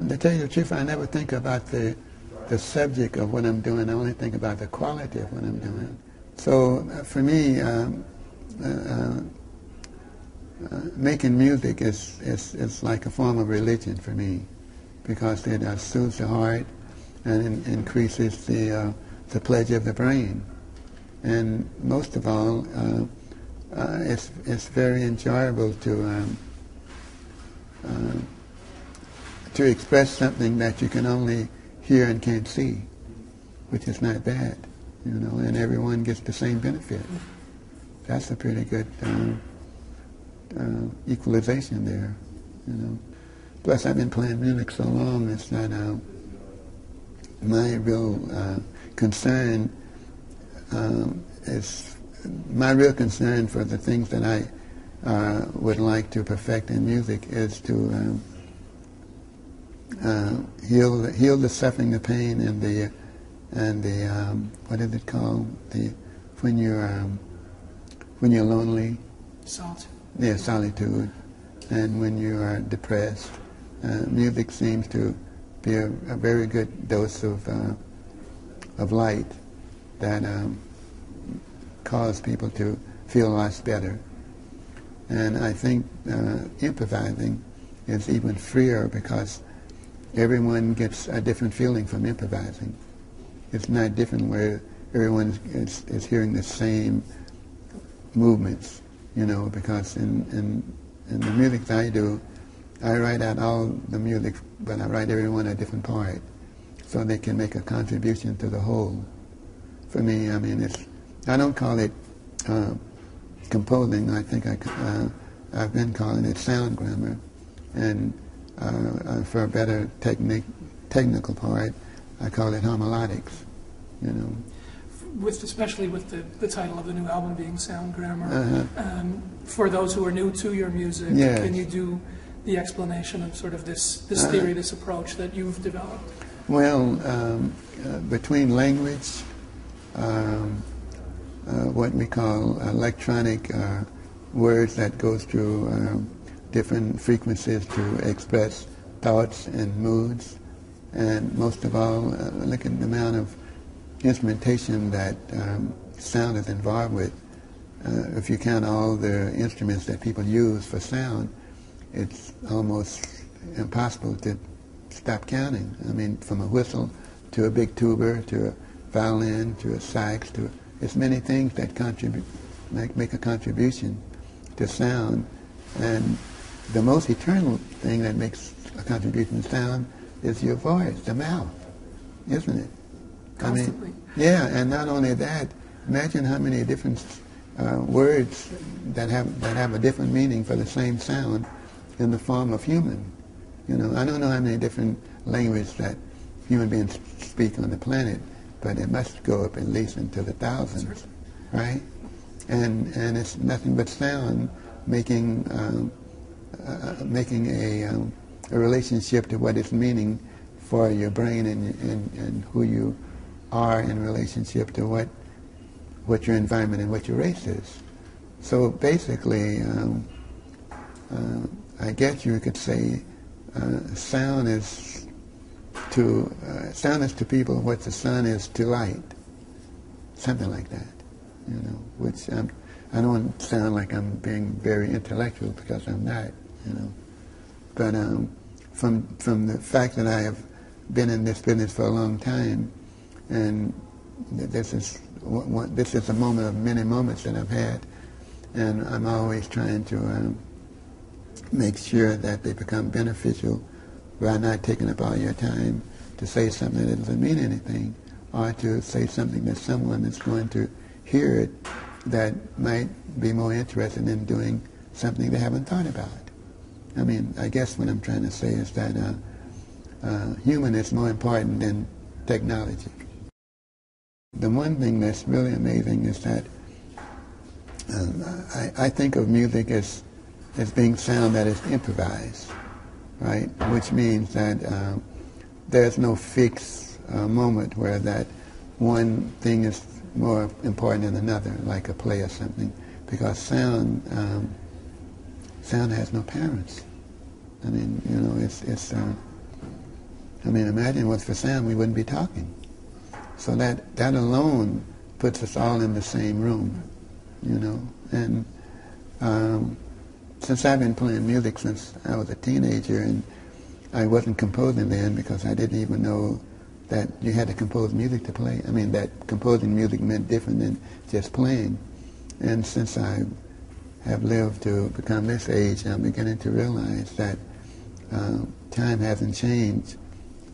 To tell you the truth, I never think about the subject of what I'm doing. I only think about the quality of what I'm doing. So for me, making music is like a form of religion for me, because it soothes the heart and increases the pleasure of the brain. And most of all, it's very enjoyable to express something that you can only hear and can't see, which is not bad, you know, and everyone gets the same benefit. That's a pretty good equalization there, you know. Plus, I've been playing music so long, it's that my real concern for the things that I would like to perfect in music is to heal the suffering, the pain, and the what is it called? When you're lonely. Solitude. Yeah, solitude, and when you are depressed. Music seems to be a very good dose of light that cause people to feel a lot better. And I think improvising is even freer because everyone gets a different feeling from improvising. It's not different where everyone is hearing the same movements, you know, because in the music that I do, I write out all the music, but I write everyone a different part so they can make a contribution to the whole. For me, I mean, I don't call it composing. I think I've been calling it sound grammar, and for a better technical part, I call it homiletics, you know. Especially with the title of the new album being Sound Grammar. For those who are new to your music, yes. Can you do the explanation of sort of this theory, this approach that you've developed? Well, between language, what we call electronic words that goes through different frequencies to express thoughts and moods, and most of all, look at the amount of instrumentation that sound is involved with. If you count all the instruments that people use for sound, it's almost impossible to stop counting. I mean, from a whistle to a big tuba to a violin to a sax to it's many things that make a contribution to sound. And the most eternal thing that makes a contribution to sound is your voice, the mouth, isn't it? Constantly. I mean, yeah, and not only that, imagine how many different words that have a different meaning for the same sound in the form of human. You know, I don't know how many different languages that human beings speak on the planet, but it must go up at least into the thousands, right? And it's nothing but sound making a relationship to what it's meaning for your brain and who you are in relationship to what your environment and what your race is. So basically, I guess you could say sound is to people what the sun is to light, something like that, you know. Which I don't sound like I'm being very intellectual because I'm not, you know. But from the fact that I have been in this business for a long time, and this is a moment of many moments that I've had, and I'm always trying to make sure that they become beneficial by not taking up all your time to say something that doesn't mean anything, or to say something that someone is going to hear it that might be more interested in doing something they haven't thought about. I mean, I guess what I'm trying to say is that human is more important than technology. The one thing that's really amazing is that I think of music as being sound that is improvised, right? Which means that there's no fixed moment where that one thing is more important than another, like a play or something, because sound has no parents. I mean, you know, I mean, imagine what's for sound, we wouldn't be talking. So that alone puts us all in the same room, you know. And since I've been playing music since I was a teenager, and I wasn't composing then because I didn't even know that you had to compose music to play. I mean, that composing music meant different than just playing. And since I have lived to become this age, I'm beginning to realize that time hasn't changed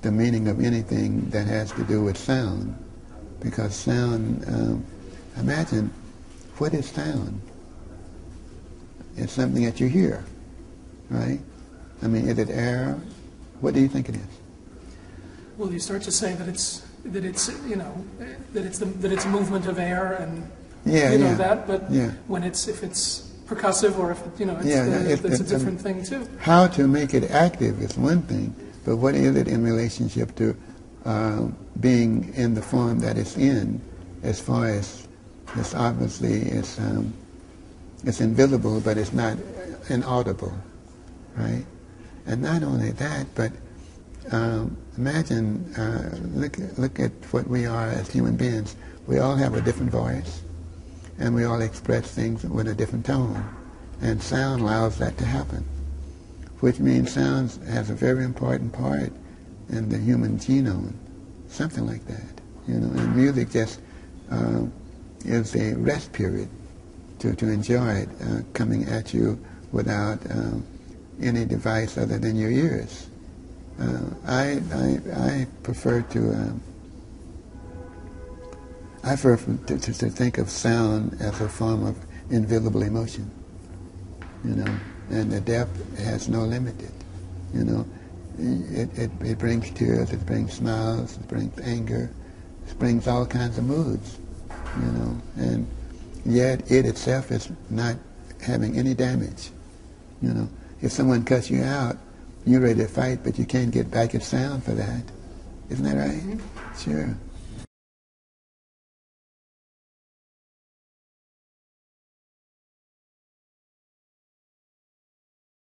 the meaning of anything that has to do with sound. Because sound, imagine, what is sound? It's something that you hear, right? I mean, is it air? What do you think it is? Well, you start to say that it's you know that it's movement of air and that, but when if it's percussive or if it's a different thing too. How to make it active is one thing, but what is it in relationship to being in the form that it's in, as far as it's obviously it's invisible, but it's not inaudible, right? And not only that, but imagine, look at what we are as human beings. We all have a different voice, and we all express things with a different tone. And sound allows that to happen, which means sound has a very important part in the human genome, something like that. You know, and music just is a rest period to enjoy it, coming at you without any device other than your ears. I prefer to think of sound as a form of invisible emotion, you know, and the depth has no limit. You know, it brings tears, it brings smiles, it brings anger, it brings all kinds of moods, you know, and yet it itself is not having any damage, you know. If someone cuts you out, you're ready to fight, but you can't get back at sound for that. Isn't that right? Mm-hmm. Sure.